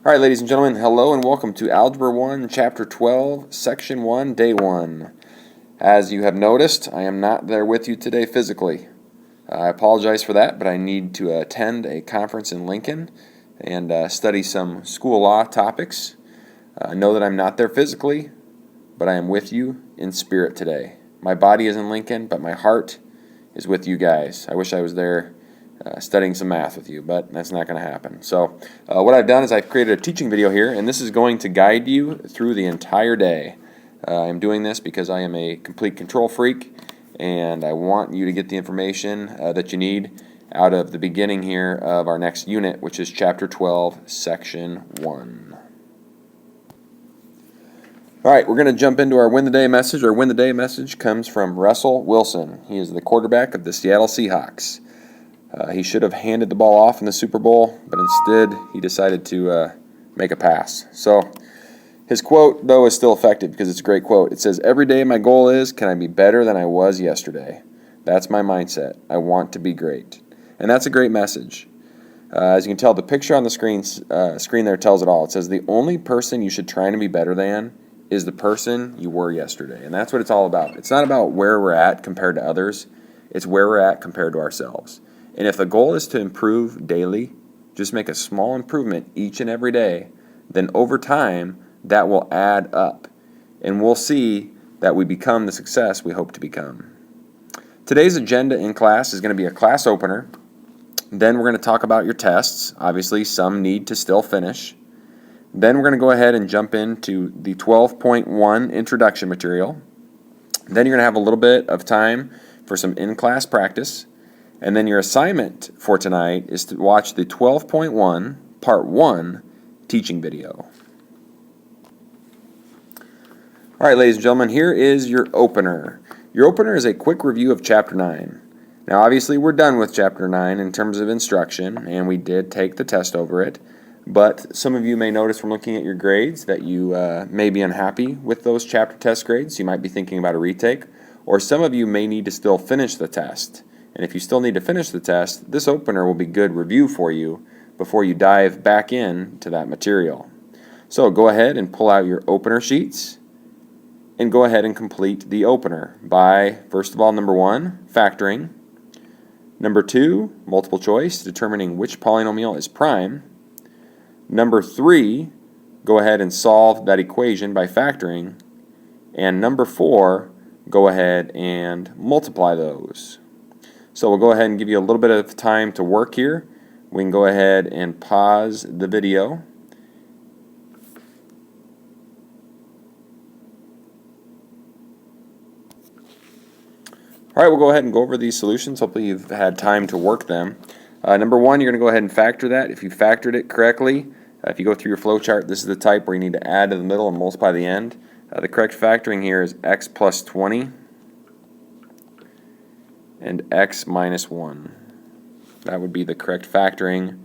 All right, ladies and gentlemen, hello and welcome to Algebra 1, Chapter 12, Section 1, Day 1. As you have noticed, I am not there with you today physically. I apologize for that, but I need to attend a conference in Lincoln and study some school law topics. Know that I'm not there physically, but I am with you in spirit today. My body is in Lincoln, but my heart is with you guys. I wish I was there studying some math with you, but that's not going to happen. So what I've done is I've created a teaching video here, and this is going to guide you through the entire day. I'm doing this because I am a complete control freak, and I want you to get the information that you need out of the beginning here of our next unit, which is Chapter 12, Section 1. All right, we're going to jump into our Win the Day message. Our Win the Day message comes from Russell Wilson. He is the quarterback of the Seattle Seahawks. He should have handed the ball off in the Super Bowl, but instead he decided to make a pass. So his quote, though, is still effective because it's a great quote. It says, "Every day my goal is, can I be better than I was yesterday? That's my mindset. I want to be great." And that's a great message. As you can tell, the picture on the screen there tells it all. It says the only person you should try to be better than is the person you were yesterday. And that's what it's all about. It's not about where we're at compared to others. It's where we're at compared to ourselves. And if the goal is to improve daily, just make a small improvement each and every day, then over time, that will add up. And we'll see that we become the success we hope to become. Today's agenda in class is going to be a class opener. Then we're going to talk about your tests. Obviously, some need to still finish. Then we're going to go ahead and jump into the 12.1 introduction material. Then you're going to have a little bit of time for some in-class practice. And then your assignment for tonight is to watch the 12.1 Part 1 teaching video. All right, ladies and gentlemen, here is your opener. Your opener is a quick review of Chapter 9. Now, obviously, we're done with Chapter 9 in terms of instruction, and we did take the test over it. But some of you may notice from looking at your grades that you may be unhappy with those chapter test grades. You might be thinking about a retake. Or some of you may need to still finish the test. And if you still need to finish the test, this opener will be good review for you before you dive back into that material. So go ahead and pull out your opener sheets and go ahead and complete the opener by, first of all, number 1, factoring. Number 2, multiple choice, determining which polynomial is prime. Number 3, go ahead and solve that equation by factoring. And number 4, go ahead and multiply those. So we'll go ahead and give you a little bit of time to work here. We can go ahead and pause the video. All right, we'll go ahead and go over these solutions. Hopefully you've had time to work them. Number 1, you're going to go ahead and factor that. If you factored it correctly, if you go through your flow chart, this is the type where you need to add to the middle and multiply the end. The correct factoring here is x plus 20. And x minus 1. That would be the correct factoring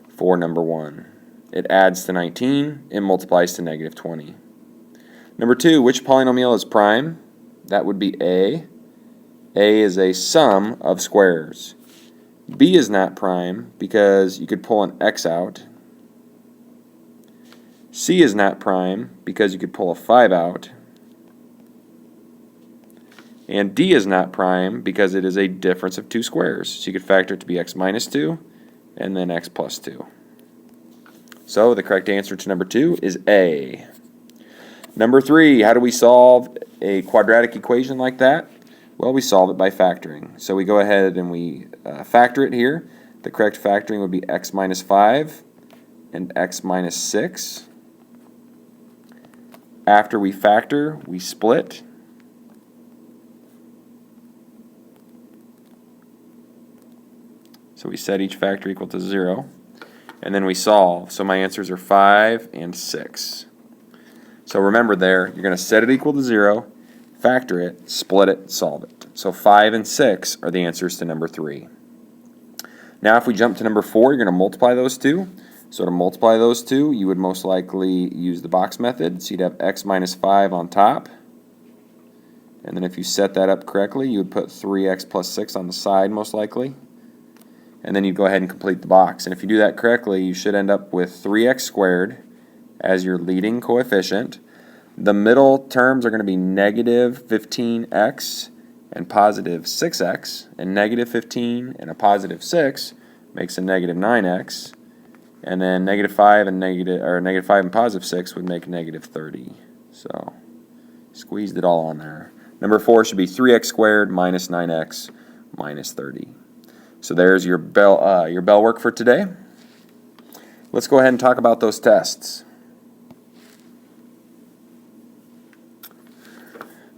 for number 1. It adds to 19, it multiplies to negative 20. Number 2, which polynomial is prime? That would be a. A is a sum of squares. B is not prime because you could pull an x out. C is not prime because you could pull a 5 out. And D is not prime because it is a difference of 2 squares. So you could factor it to be x minus 2 and then x plus 2. So the correct answer to number 2 is A. Number 3, how do we solve a quadratic equation like that? Well, we solve it by factoring. So we go ahead and we factor it here. The correct factoring would be x minus 5 and x minus 6. After we factor, we split. So we set each factor equal to 0, and then we solve. So my answers are 5 and 6. So remember there, you're going to set it equal to 0, factor it, split it, solve it. So 5 and 6 are the answers to number 3. Now if we jump to number 4, you're going to multiply those two. So to multiply those two, you would most likely use the box method. So you'd have x minus 5 on top. And then if you set that up correctly, you would put 3x plus 6 on the side most likely. And then you'd go ahead and complete the box. And if you do that correctly, you should end up with 3x squared as your leading coefficient. The middle terms are going to be negative 15x and positive 6x, and negative 15 and a positive 6 makes a negative 9x, and then negative 5 and negative 5 and positive 6 would make negative 30. So squeezed it all on there. Number 4 should be 3x squared minus 9x minus 30. So there's your bell work for today. Let's go ahead and talk about those tests.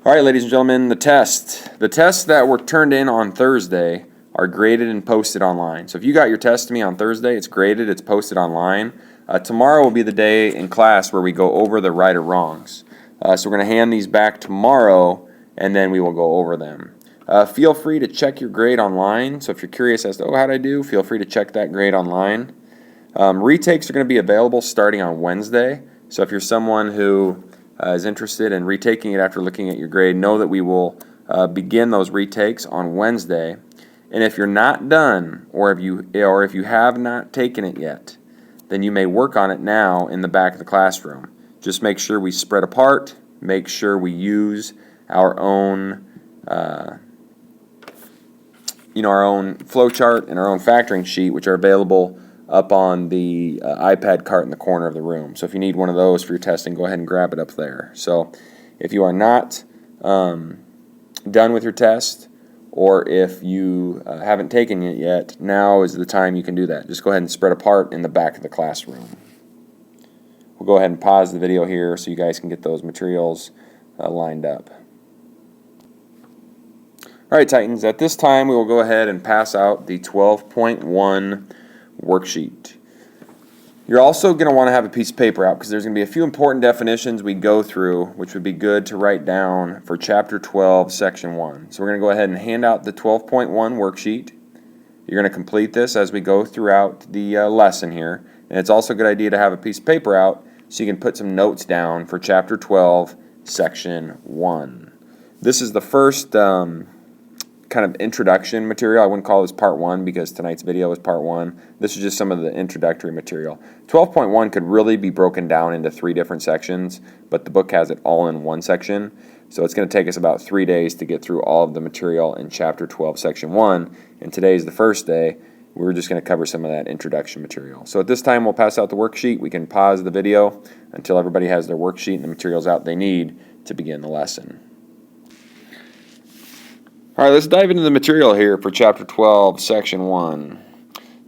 All right, ladies and gentlemen, the tests that were turned in on Thursday are graded and posted online. So if you got your test to me on Thursday, it's graded, it's posted online. Tomorrow will be the day in class where we go over the right or wrongs. So we're going to hand these back tomorrow, and then we will go over them. Feel free to check your grade online. So if you're curious as to, how'd I do, feel free to check that grade online. Retakes are going to be available starting on Wednesday. So if you're someone who is interested in retaking it after looking at your grade, know that we will begin those retakes on Wednesday. And if you're not done, or if you have not taken it yet, then you may work on it now in the back of the classroom. Just make sure we spread apart. Make sure we use our own, our own flow chart and our own factoring sheet, which are available up on the iPad cart in the corner of the room. So if you need one of those for your testing, go ahead and grab it up there. So if you are not done with your test, or if you haven't taken it yet, now is the time you can do that. Just go ahead and spread apart in the back of the classroom. We'll go ahead and pause the video here so you guys can get those materials lined up. All right, Titans, at this time we will go ahead and pass out the 12.1 worksheet. You're also going to want to have a piece of paper out because there's going to be a few important definitions we go through, which would be good to write down for Chapter 12, Section 1. So we're going to go ahead and hand out the 12.1 worksheet. You're going to complete this as we go throughout the lesson here. And it's also a good idea to have a piece of paper out so you can put some notes down for Chapter 12, Section 1. This is the first kind of introduction material. I wouldn't call this part 1 because tonight's video is part 1. This is just some of the introductory material. 12.1 could really be broken down into 3 different sections, but the book has it all in one section. So it's going to take us about 3 days to get through all of the material in Chapter 12, Section 1. And today is the first day. We're just going to cover some of that introduction material. So at this time, we'll pass out the worksheet. We can pause the video until everybody has their worksheet and the materials out they need to begin the lesson. All right, let's dive into the material here for Chapter 12, Section 1.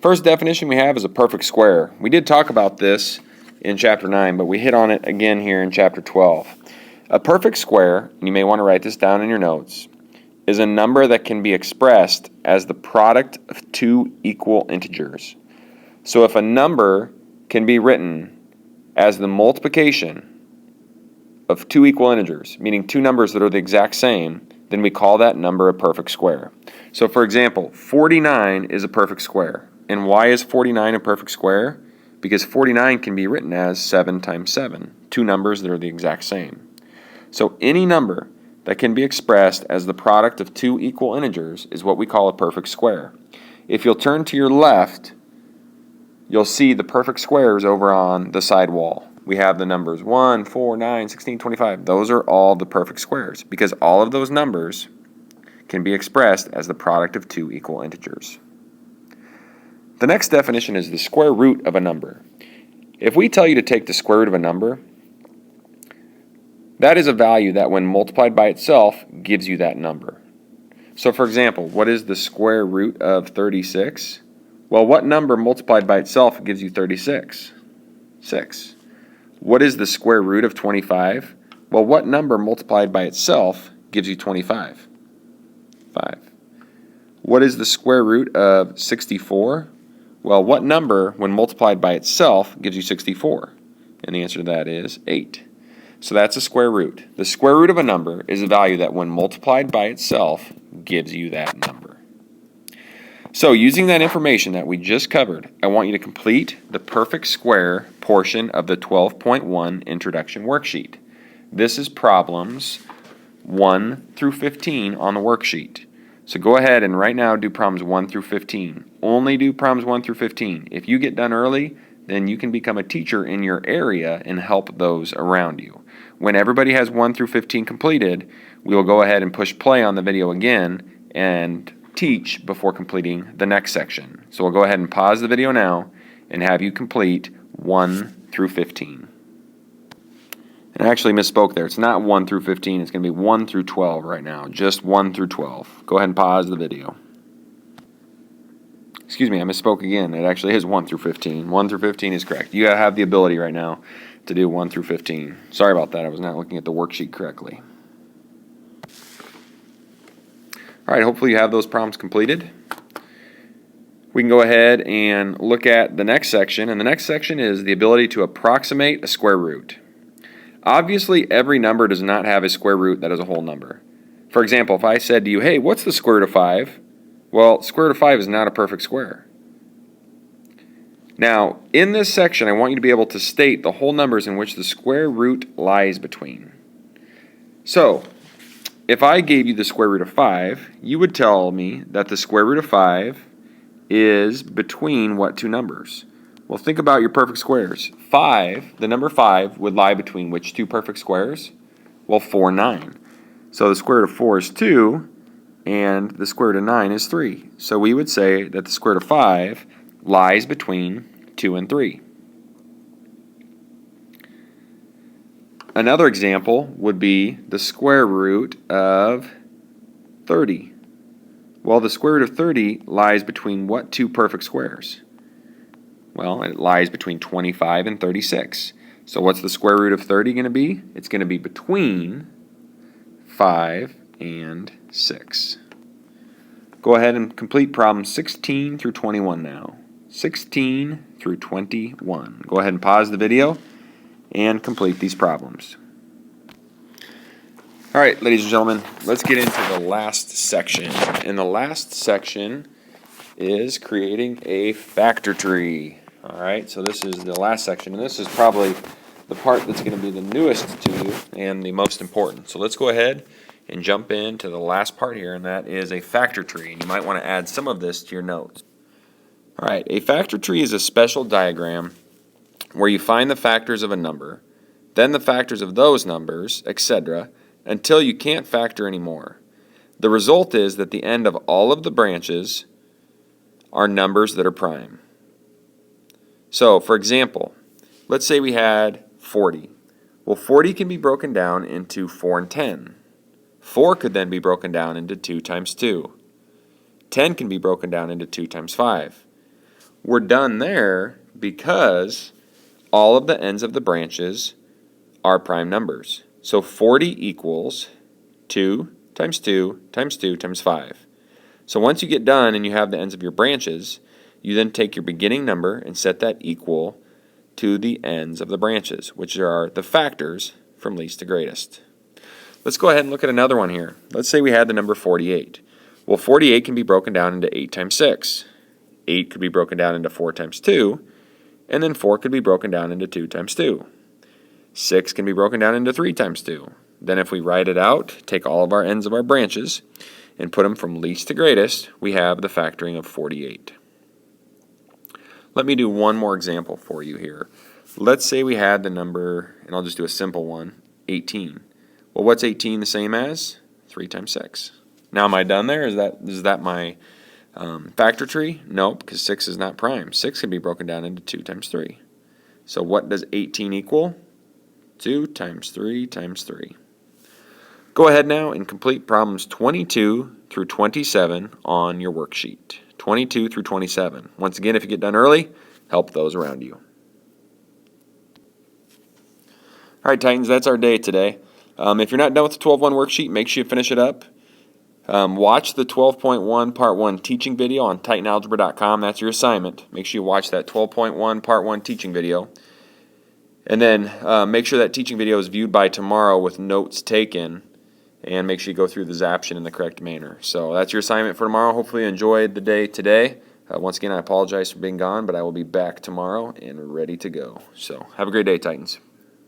First definition we have is a perfect square. We did talk about this in Chapter 9, but we hit on it again here in Chapter 12. A perfect square, and you may want to write this down in your notes, is a number that can be expressed as the product of 2 equal integers. So if a number can be written as the multiplication of 2 equal integers, meaning 2 numbers that are the exact same, then we call that number a perfect square. So for example, 49 is a perfect square. And why is 49 a perfect square? Because 49 can be written as 7 times 7, 2 numbers that are the exact same. So any number that can be expressed as the product of 2 equal integers is what we call a perfect square. If you'll turn to your left, you'll see the perfect squares over on the side wall. We have the numbers 1, 4, 9, 16, 25. Those are all the perfect squares because all of those numbers can be expressed as the product of 2 equal integers. The next definition is the square root of a number. If we tell you to take the square root of a number, that is a value that when multiplied by itself gives you that number. So for example, what is the square root of 36? Well, what number multiplied by itself gives you 36? 6. What is the square root of 25? Well, what number multiplied by itself gives you 25? 5. What is the square root of 64? Well, what number, when multiplied by itself, gives you 64? And the answer to that is 8. So that's a square root. The square root of a number is a value that, when multiplied by itself, gives you that number. So using that information that we just covered, I want you to complete the perfect square portion of the 12.1 introduction worksheet. This is problems 1 through 15 on the worksheet. So go ahead and right now do problems 1 through 15. Only do problems 1 through 15. If you get done early, then you can become a teacher in your area and help those around you. When everybody has 1 through 15 completed, we will go ahead and push play on the video again and teach before completing the next section. So we'll go ahead and pause the video now and have you complete 1 through 15. And I actually misspoke there. It's not 1 through 15. It's going to be 1 through 12 right now. Just 1 through 12. Go ahead and pause the video. Excuse me, I misspoke again. It actually is 1 through 15. 1 through 15 is correct. You have the ability right now to do 1 through 15. Sorry about that. I was not looking at the worksheet correctly. All right, hopefully you have those problems completed. We can go ahead and look at the next section, and the next section is the ability to approximate a square root. Obviously, every number does not have a square root that is a whole number. For example, if I said to you, hey, what's the square root of 5? Well, square root of 5 is not a perfect square. Now, in this section, I want you to be able to state the whole numbers in which the square root lies between. So, if I gave you the square root of 5, you would tell me that the square root of 5 is between what two numbers? Well, think about your perfect squares. 5, the number 5, would lie between which two perfect squares? Well, 4 and 9. So the square root of 4 is 2, and the square root of 9 is 3. So we would say that the square root of 5 lies between 2 and 3. Another example would be the square root of 30. Well, the square root of 30 lies between what two perfect squares? Well, it lies between 25 and 36. So what's the square root of 30 going to be? It's going to be between 5 and 6. Go ahead and complete problems 16 through 21 now. 16 through 21. Go ahead and pause the video and complete these problems. All right, ladies and gentlemen, let's get into the last section. And the last section is creating a factor tree. All right, so this is the last section, and this is probably the part that's going to be the newest to you and the most important. So let's go ahead and jump into the last part here, and that is a factor tree. And you might want to add some of this to your notes. All right, a factor tree is a special diagram where you find the factors of a number, then the factors of those numbers, etc., until you can't factor anymore. The result is that the end of all of the branches are numbers that are prime. So, for example, let's say we had 40. Well, 40 can be broken down into 4 and 10. 4 could then be broken down into 2 times 2. 10 can be broken down into 2 times 5. We're done there because all of the ends of the branches are prime numbers. So 40 equals 2 times 2 times 2 times 5. So once you get done and you have the ends of your branches, you then take your beginning number and set that equal to the ends of the branches, which are the factors from least to greatest. Let's go ahead and look at another one here. Let's say we had the number 48. Well, 48 can be broken down into 8 times 6. 8 could be broken down into 4 times 2, and then 4 could be broken down into 2 times 2. 6 can be broken down into 3 times 2. Then if we write it out, take all of our ends of our branches, and put them from least to greatest, we have the factoring of 48. Let me do one more example for you here. Let's say we had the number, and I'll just do a simple one, 18. Well, what's 18 the same as? 3 times 6. Now, am I done there? Is that my factor tree? No, because 6 is not prime. 6 can be broken down into 2 times 3. So what does 18 equal? 2 times 3 times 3. Go ahead now and complete problems 22 through 27 on your worksheet. 22 through 27. Once again, if you get done early, help those around you. All right, Titans, that's our day today. If you're not done with the 12.1 worksheet, make sure you finish it up. Watch the 12.1 Part 1 teaching video on TitanAlgebra.com. That's your assignment. Make sure you watch that 12.1 Part 1 teaching video. And then make sure that teaching video is viewed by tomorrow with notes taken. And make sure you go through the Zaption in the correct manner. So that's your assignment for tomorrow. Hopefully you enjoyed the day today. Once again, I apologize for being gone, but I will be back tomorrow and ready to go. So have a great day, Titans.